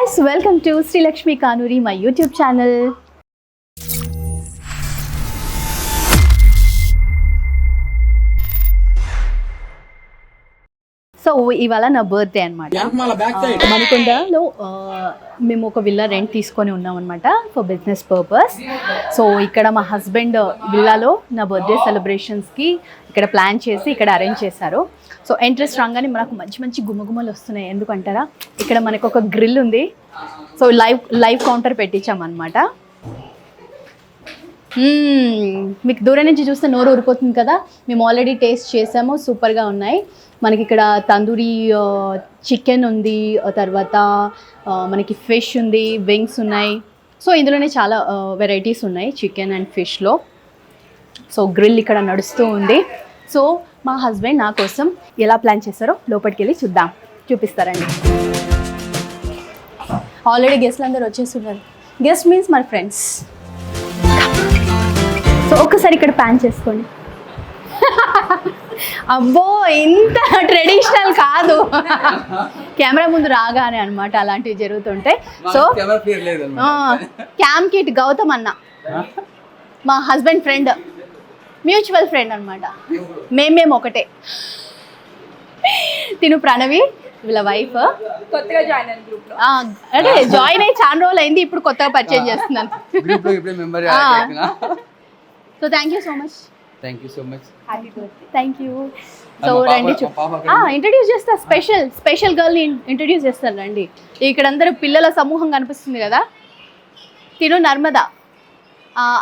guys, welcome to Sri Lakshmi Kanuri, my YouTube channel. So ఇవాళ నా birthday అనమాట. మణికొండలో మేము ఒక విల్లా రెంట్ తీసుకొని ఉన్నాం అనమాట ఫర్ బిజినెస్ పర్పస్. సో ఇక్కడ మా హస్బెండ్ విల్లాలో నా బర్త్డే సెలబ్రేషన్స్కి ఇక్కడ ప్లాన్ చేసి ఇక్కడ అరేంజ్ చేశారు. సో ఎంట్రెన్స్ రాగానే మనకు మంచి మంచి గుమ్మగుమ్మలు వస్తున్నాయి. ఎందుకంటారా, ఇక్కడ మనకు ఒక గ్రిల్ ఉంది. సో లైవ్ కౌంటర్ పెట్టించామన్నమాట. మీకు దూరం నుంచి చూస్తే నోరు ఊరిపోతుంది కదా. మేము ఆల్రెడీ టేస్ట్ చేసాము, సూపర్గా ఉన్నాయి. మనకి ఇక్కడ తందూరి చికెన్ ఉంది, తర్వాత మనకి ఫిష్ ఉంది, వింగ్స్ ఉన్నాయి. సో ఇందులోనే చాలా వెరైటీస్ ఉన్నాయి చికెన్ అండ్ ఫిష్లో. సో గ్రిల్ ఇక్కడ నడుస్తూ ఉంది. సో మా హస్బెండ్ నా కోసం ఎలా ప్లాన్ చేస్తారో లోపలికి వెళ్ళి చూపిస్తారండి. ఆల్రెడీ గెస్ట్లు అందరూ వచ్చేస్తున్నారు. Guest means my friends. So ఒక్కసారి ఇక్కడ ప్యాన్ చేసుకోండి. అబ్బో, ఇంత ట్రెడిషనల్ కాదు. కెమెరా ముందు రాగానే అనమాట అలాంటివి జరుగుతుంటాయి. సో క్యామ్ కిట్ గౌతమ్ అన్న మా హస్బెండ్ ఫ్రెండ్, మ్యూచువల్ ఫ్రెండ్ అనమాట. మేము ఒకటే. తిను ప్రణవి వీళ్ళ వైఫ్. కొత్తగా జాయిన్ అయిన గ్రూప్ లో. అంటే జాయిన్ అయ్యి చాలా రోజులు అయింది, ఇప్పుడు కొత్తగా పరిచయం చేస్తున్నాను. So thank you so much. Thank you. So రండి, ఇంట్రడ్యూస్ చేస్తా. స్పెషల్ గర్ల్ని ఇంట్రడ్యూస్ చేస్తాను రండి. ఇక్కడ అందరూ పిల్లల సమూహం కనిపిస్తుంది కదా. తిను నర్మదా,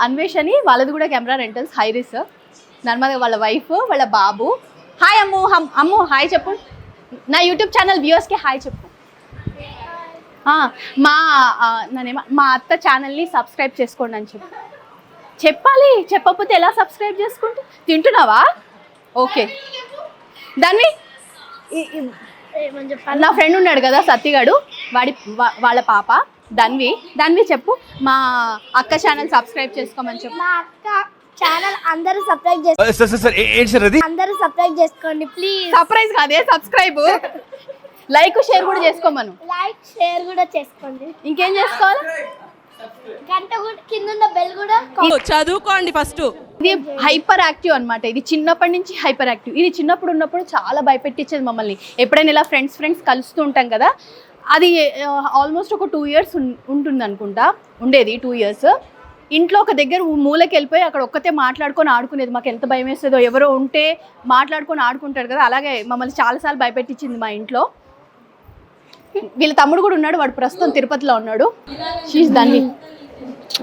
అన్వేష్ అని వాళ్ళది కూడా కెమెరా రెంటల్స్, హైరిస్. నర్మదా వాళ్ళ వైఫ్, వాళ్ళ బాబు. హాయ్ అమ్ము. అమ్ము హాయ్ చెప్పు. నా యూట్యూబ్ ఛానల్ వ్యూవర్స్కి హాయ్ చెప్పు. మా అత్త ఛానల్ని సబ్స్క్రైబ్ చేసుకోండి అని చెప్పాలి. చెప్పకపోతే ఎలా సబ్స్క్రైబ్ చేసుకుంటే? తింటున్నావా? ఓకే. దాన్ని నా ఫ్రెండ్ ఉన్నాడు కదా సత్తిగాడు, వాళ్ళ పాప దాన్ని చెప్పు. మా అక్క ఛానల్ సబ్స్క్రైబ్ చేసుకోమని చెప్పు. మా అక్క ఛానల్ అందరూ సబ్స్క్రైబ్ చేసుకోండి ప్లీజ్. సర్ప్రైజ్ కాదే, సబ్స్క్రైబ్. లైక్ షేర్ కూడా చేసుకోమను. లైక్ షేర్ కూడా చేసుకోండి. ఇంకేం చేసుకోవాలి? గంట కూడా కింద ఉన్న బెల్ కూడా చదువుకోండి ఫస్ట్. ఇది హైపర్ యాక్టివ్ అనమాట. ఇది చిన్నప్పటి నుంచి హైపర్ యాక్టివ్. ఇది చిన్నప్పుడు ఉన్నప్పుడు చాలా భయపెట్టించేది మమ్మల్ని. ఎప్పుడైనా ఇలా ఫ్రెండ్స్ కలుస్తూ ఉంటాం కదా, అది ఆల్మోస్ట్ ఒక 2 years ఉంటుంది అనుకుంటా. ఉండేది 2 years. ఇంట్లో ఒక దగ్గర మూలకి వెళ్ళిపోయి అక్కడ ఒక్కతే మాట్లాడుకొని ఆడుకునేది. మాకు ఎంత భయం వేస్తుందో, ఎవరో ఉంటే మాట్లాడుకొని ఆడుకుంటారు కదా, అలాగే మమ్మల్ని చాలాసార్లు భయపెట్టించింది మా ఇంట్లో. వీళ్ళ తమ్ముడు కూడా ఉన్నాడు, వాడు ప్రస్తుతం తిరుపతిలో ఉన్నాడు. షీస్ దాన్ని.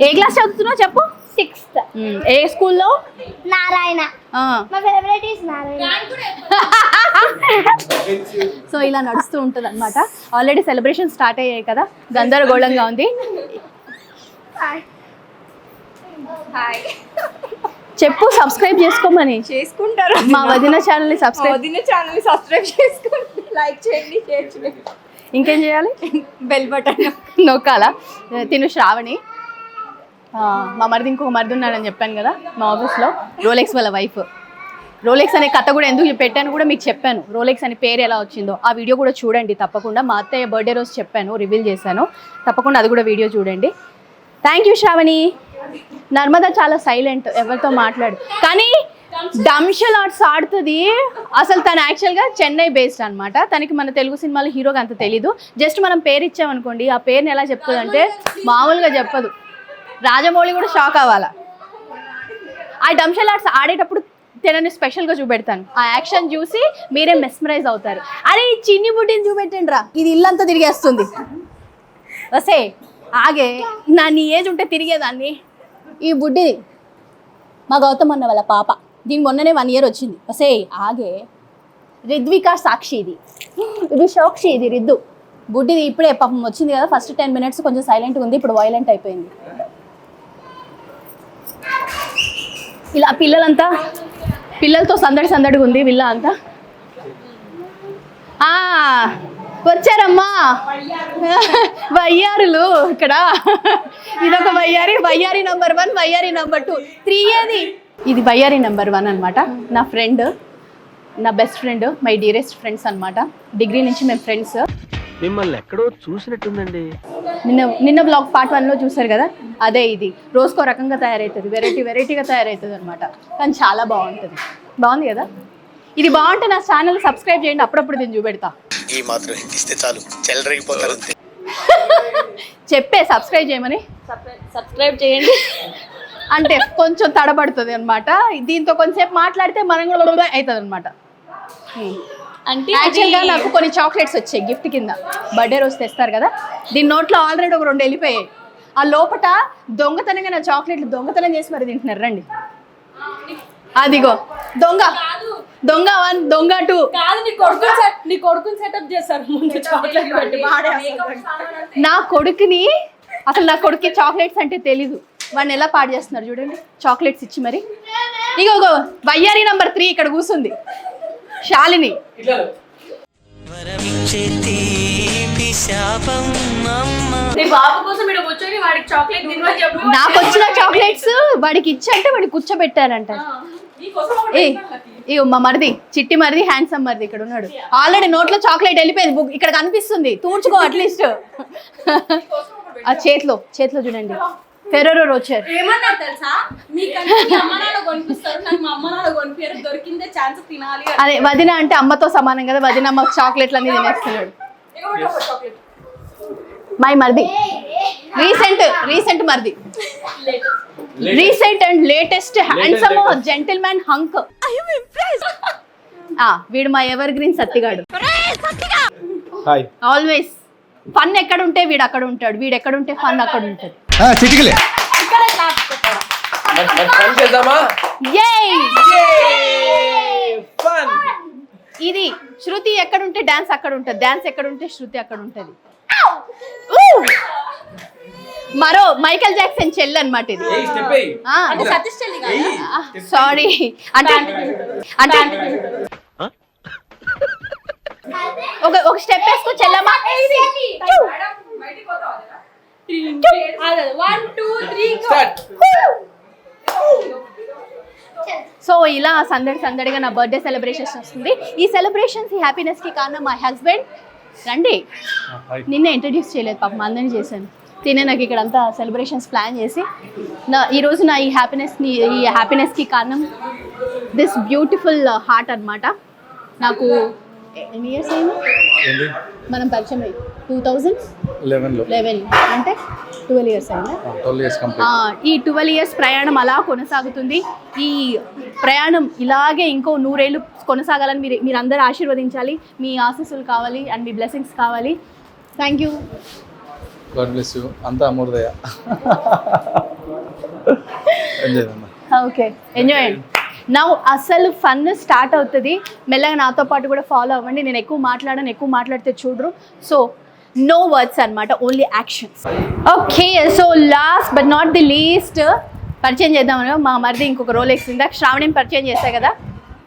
ఏ క్లాస్ చదువుతున్నావు చెప్పు? 6th. ఏ స్కూల్లో? నారాయణ. మా ఫేవరెట్ ఇస్ నారాయణ. సో ఇలా నడుస్తూ ఉంటుంది అనమాట. ఆల్రెడీ సెలబ్రేషన్ స్టార్ట్ అయ్యాయి కదా, గందరగోళంగా ఉంది. చెప్పు సబ్స్క్రైబ్ చేసుకోమని. చేసుకుంటారు. మా వదిన ఛానల్ని సబ్స్క్రైబ్ చేసుకోండి, లైక్ చేయండి, షేర్ చేయండి. ఇంకేం చేయాలి? బెల్ బటన్ నొక్కాలా. తిను శ్రావణి. మా మరిది ఇంకొక మరిది ఉన్నాడని చెప్పాను కదా మా ఆఫీస్లో, రోలెక్స్ వాళ్ళ వైఫ్. రోలెక్స్ అనే కథ కూడా ఎందుకు పెట్టాను కూడా మీకు చెప్పాను. రోలెక్స్ అనే పేరు ఎలా వచ్చిందో ఆ వీడియో కూడా చూడండి తప్పకుండా. మా అత్తయ్య బర్త్డే రోజు చెప్పాను, రివీల్ చేశాను. తప్పకుండా అది కూడా వీడియో చూడండి. Thank you Shravani. నర్మదా చాలా సైలెంట్, ఎవరితో మాట్లాడు, కానీ డంషల్ ఆర్ట్స్ ఆడుతుంది. అసలు తను యాక్చువల్గా చెన్నై బేస్డ్ అనమాట. తనకి మన తెలుగు సినిమాలో హీరోగా అంత తెలీదు. జస్ట్ మనం పేరు ఇచ్చామనుకోండి, ఆ పేరుని ఎలా చెప్తుంది అంటే మామూలుగా చెప్పదు. రాజమౌళి కూడా షాక్ అవ్వాలా. ఆ డంషల్ ఆర్ట్స్ ఆడేటప్పుడు తనని స్పెషల్గా చూపెడతాను. ఆ యాక్షన్ చూసి మీరే మెస్మరైజ్ అవుతారు. అరే ఈ చిన్ని బుడ్డిని చూపెట్టండి రా, ఇది ఇల్లంతా తిరిగేస్తుంది. వసే ఆగే, నీ ఏజ్ ఉంటే తిరిగేదాన్ని. ఈ బుడ్డి మా గౌతమ్ అన్న వాళ్ళ పాప, దీని మొన్ననే 1 year వచ్చింది. వసే ఆగే. రిద్వికా సాక్షి, ఇది సాక్షి, ఇది రిద్దు. బుడ్డిది ఇప్పుడే పాపం వచ్చింది కదా, ఫస్ట్ 10 minutes కొంచెం సైలెంట్గా ఉంది, ఇప్పుడు వైలెంట్ అయిపోయింది. ఇలా పిల్లలతో సందడిగా ఉంది విల్ల అంతా. వచ్చారమ్మా వయ్యారులు ఇక్కడ. ఇదొక వయ్యారి నెంబర్ 1, వయ్యారి నెంబర్ 2, 3 ఏది. ఇది వయ్యారి నెంబర్ 1 అనమాట. నా ఫ్రెండ్, నా best friend, my dearest friends అనమాట. డిగ్రీ నుంచి మేము ఫ్రెండ్స్. మిమ్మల్ని ఎక్కడో చూసినట్టుందండి. నిన్న బ్లాగ్ పార్ట్ 1లో చూసారు కదా, అదే ఇది రోజుకో రకంగా తయారవుతుంది, వెరైటీగా తయారవుతుంది అనమాట. కానీ చాలా బాగుంటుంది. బాగుంది కదా. ఇది బాగుంటే నా ఛానల్ సబ్స్క్రైబ్ చేయండి, అప్పుడప్పుడు నేను చూపెడతా. ఈ మాత్రం ఇస్తే చాలు, చెల్లరగిపోతారు. చెప్పే సబ్స్క్రైబ్ చేయమని. సబ్స్క్రైబ్ చేయండి అంటే కొంచెం తడబడుతుంది అనమాట. దీంతో కొంచెంసేపు మాట్లాడితే మనం కూడా అవుతుంది అనమాట. అంటే యాక్చువల్గా నాకు కొన్ని చాక్లెట్స్ వచ్చాయి గిఫ్ట్ కింద, బర్త్డే రోజు తెస్తారు కదా. దీని నోట్లో ఆల్రెడీ ఒక 2 వెళ్ళిపోయాయి. ఆ లోపట దొంగతనంగా నా చాక్లెట్లు దొంగతనం చేసి మరి తింటున్నారు. రండి, అదిగో దొంగ 1 దొంగ 2. కాదు, నీ కొడుకుని సెటప్ చేస్తారు ముందు చాక్లెట్ పెట్టి. నా కొడుక్కి చాక్లెట్స్ అంటే తెలీదు. వాడిని ఎలా పాడు చేస్తున్నారు చూడండి, చాక్లెట్స్ ఇచ్చి మరి. ఇగో వయ్యారి నంబర్ 3 ఇక్కడ కూర్చుంది, శాలిని. నాకు వచ్చిన చాక్లెట్స్ వాడికి ఇచ్చంటే వాడికి కూర్చోబెట్టారంట. ఇగో మా మరిది, చిట్టి మరిది, హ్యాండ్సమ్ మరిది ఇక్కడ ఉన్నాడు. ఆల్రెడీ నోట్లో చాక్లెట్ వెళ్ళిపోయింది, ఇక్కడ కనిపిస్తుంది. తూడ్చుకో అట్లీస్ట్. ఆ చేతిలో చూడండి, ఫెరోరో రోచర్. ఏమన్నారు తెలుసా, మీకంటే మీ అమ్మ నాన్న కొనిపిస్తారు, నాకు మా అమ్మ నాన్న కొనిపారు, దొరికిందే ఛాన్స్ తినాలి. అదే వదిన అంటే అమ్మతో సమానం కదా, వదిన అమ్మ చాక్లెట్లు అన్ని తినేస్తున్నాడు. మై మరిది, రీసెంట్ మరిది, recent and latest handsome gentlemen hunk. వీడు మా ఎవర్ గ్రీన్ సత్తిగాడు. ఆల్వేస్ ఫన్ ఎక్కడ ఉంటే వీడు అక్కడ ఉంటాడు, వీడు ఎక్కడ ఉంటే ఫన్ అక్కడ ఉంటుంది. ఇది శృతి ఎక్కడుంటే డాన్స్ అక్కడ ఉంటుంది, డాన్స్ ఎక్కడుంటే శృతి అక్కడ ఉంటుంది. మరో మైకేల్ జాక్సన్ చెల్లి అనమాట ఇది. సారీ అంటే ఒక స్టెప్ వేసుకో చెల్లమ్మా. 1 2 3 సో ఇలా సందడిగా నా బర్త్డే సెలబ్రేషన్స్ వస్తుంది. ఈ సెలబ్రేషన్స్, ఈ హ్యాపీనెస్కి కారణం మా హస్బెండ్. రండి, నిన్నే ఇంట్రడ్యూస్ చేయలేదు పాపం, అందరినీ చేశాను. తినే నాకు ఇక్కడ అంతా సెలబ్రేషన్స్ ప్లాన్ చేసి ఈరోజు నా ఈ హ్యాపీనెస్కి కారణం దిస్ బ్యూటిఫుల్ హార్ట్ అనమాట. నాకు ఎన్ని ఇయర్స్ అయింది మనం పరిచయం అయ్యి? 2011 అంటే 12 ఇయర్స్ అయిందా? ఈ 12 ఇయర్స్ ప్రయాణం అలా కొనసాగుతుంది. ఈ ప్రయాణం ఇలాగే ఇంకో 100 ఏళ్ళు కొనసాగాలని మీరు అందరూ ఆశీర్వదించాలి. మీ ఆశీస్సులు కావాలి అండ్ మీ బ్లెస్సింగ్స్ కావాలి. Thank you. God bless you. అంతా అమృదయ. Okay, enjoy. నౌ అసలు ఫన్ స్టార్ట్ అవుతుంది. మెల్లగా నాతో పాటు కూడా ఫాలో అవ్వండి. నేను ఎక్కువ మాట్లాడితే చూడరు. సో నో వర్డ్స్ అనమాట, only actions. Okay, so last but not the least పరిచయం చేద్దామని మా మరిది ఇంకొక రోలెక్స్. ఇందాక శ్రావణిని పరిచయం చేశాయి కదా,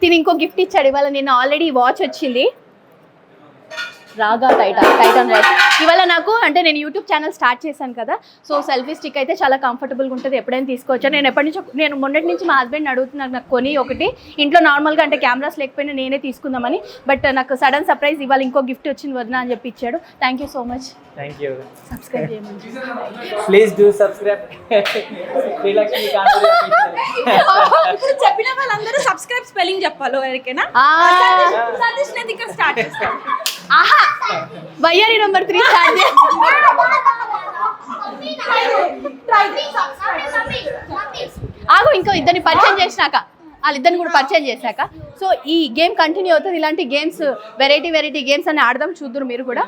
తిని ఇంకో గిఫ్ట్ ఇచ్చాడు. ఇవాళ నిన్న ఆల్రెడీ వాచ్ వచ్చింది, రాగా టైటాన్ వాచ్. ఇవాళ నాకు అంటే నేను యూట్యూబ్ ఛానల్ స్టార్ట్ చేశాను కదా, సో సెల్ఫీ స్టిక్ అయితే చాలా కంఫర్టబుల్గా ఉంటుంది, ఎప్పుడైనా తీసుకోవచ్చు. నేను మొన్నటి నుంచి మా హస్బెండ్ అడుగుతున్నాను నాకు కొని ఒకటి ఇంట్లో నార్మల్గా, అంటే కెమెరాస్ లేకపోయినా నేనే తీసుకుందామని. బట్ నాకు సడన్ సర్ప్రైజ్ ఇవాళ ఇంకో గిఫ్ట్ వచ్చింది వదిన అని చెప్పి ఇచ్చాడు. Thank you so much. Thank you. Subscribe చేయమని ప్లీజ్ డూ సబ్స్క్రైబ్. శ్రీలక్ష్మి చెప్పిన వాళ్ళందరూ సబ్స్క్రైబ్ స్పెల్లింగ్ చెప్పాలి ఎవరికైనా. సతీష్ నేను ఇక్కడ స్టార్ట్ చేస్తాను. ఆహా, వయ్యారి నంబర్ 3 స్టార్ట్ చేసి ఆగు. ఇంకో ఇద్దరిని పరిచయం చేసినాక, వాళ్ళిద్దరిని కూడా పరిచయం చేశాక సో ఈ గేమ్ కంటిన్యూ అవుతుంది. ఇలాంటి గేమ్స్, వెరైటీ గేమ్స్ అని ఆడదాం, చూద్దరు మీరు కూడా.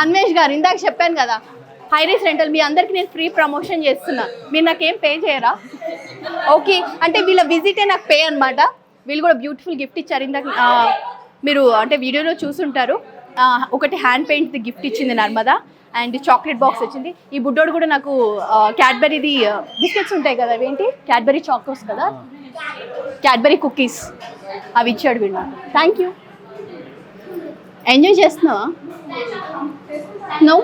అన్వేష్ గారు, ఇందాక చెప్పాను కదా హైరీస్ రెంటల్, మీ అందరికి నేను ఫ్రీ ప్రమోషన్ చేస్తున్నా. మీరు నాకేం పే చేయరా? ఓకే, అంటే వీళ్ళ విజిటే నాకు పే అనమాట. వీళ్ళు కూడా బ్యూటిఫుల్ గిఫ్ట్ ఇచ్చారు. ఇందాక మీరు అంటే వీడియోలో చూసుంటారు. ఒకటి హ్యాండ్ పెయింట్ది గిఫ్ట్ ఇచ్చింది నర్మదా, అండ్ చాక్లెట్ బాక్స్ వచ్చింది. ఈ బుడ్డోడు కూడా నాకు క్యాడ్బెరీది బిస్కెట్స్ ఉంటాయి కదా, అవేంటి క్యాడ్బెరీ చాకోస్ కదా, క్యాడ్బెరీ కుకీస్, అవి ఇచ్చాడు వీడు నాకు. Thank you. ఎంజాయ్ చేస్తున్నావా? నో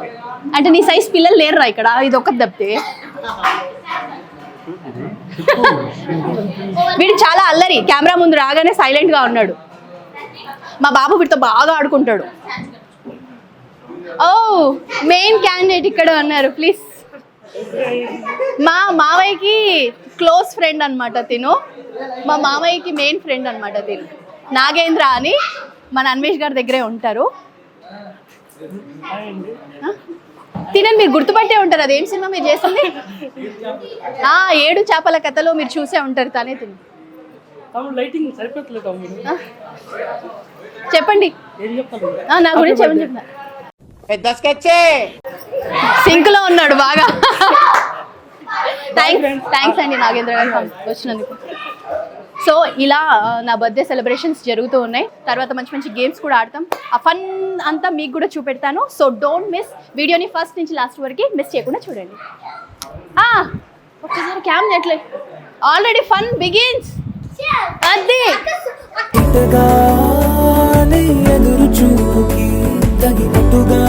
అంటే నీ సైజ్ పిల్లలు లేరురా ఇక్కడ, ఇది ఒక్కటి తప్పితే. వీడు చాలా అల్లరి, కెమెరా ముందు రాగానే సైలెంట్గా ఉన్నాడు. మా బాబు వీడితో బాగా ఆడుకుంటాడు. ఓ మెయిన్ క్యాండిడేట్ ఇక్కడ ఉన్నారు ప్లీజ్. మా మావయ్యకి క్లోజ్ ఫ్రెండ్ అనమాట తిను. మా మావయ్యకి మెయిన్ ఫ్రెండ్ అనమాట తిను. నాగేంద్ర అని మన అన్వేష్ గారి దగ్గరే ఉంటారు. తినని మీరు గుర్తుపట్టే ఉంటారు. అదేం సినిమా మీరు చేసింది? 7 చేపల కథలో మీరు చూసే ఉంటారు. తనే తిను. చెప్పండి నా గురించి ఏమని చెప్తా. సింక్ లో ఉన్నాడు బాగా. థ్యాంక్స్ అండి నాగేంద్ర గారు వచ్చినందుకు. సో ఇలా నా బర్త్డే సెలబ్రేషన్స్ జరుగుతూ ఉన్నాయి. తర్వాత మంచి మంచి గేమ్స్ కూడా ఆడతాం. ఆ ఫన్ అంతా మీకు కూడా చూపెడతాను. సో డోంట్ మిస్ వీడియోని ఫస్ట్ నుంచి లాస్ట్ వరకు మిస్ చేయకుండా చూడండి. ఒక్కసారి క్యామ్ నెట్లే ఆల్రెడీ ఫన్ బిగిన్స్. అది ఎదురు చూపుకి తగినట్టుగా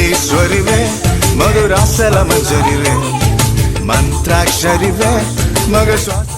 ఈశ్వరివే మధురాసల మంజరివే మంత్రాక్షరివే మగ శ్వాస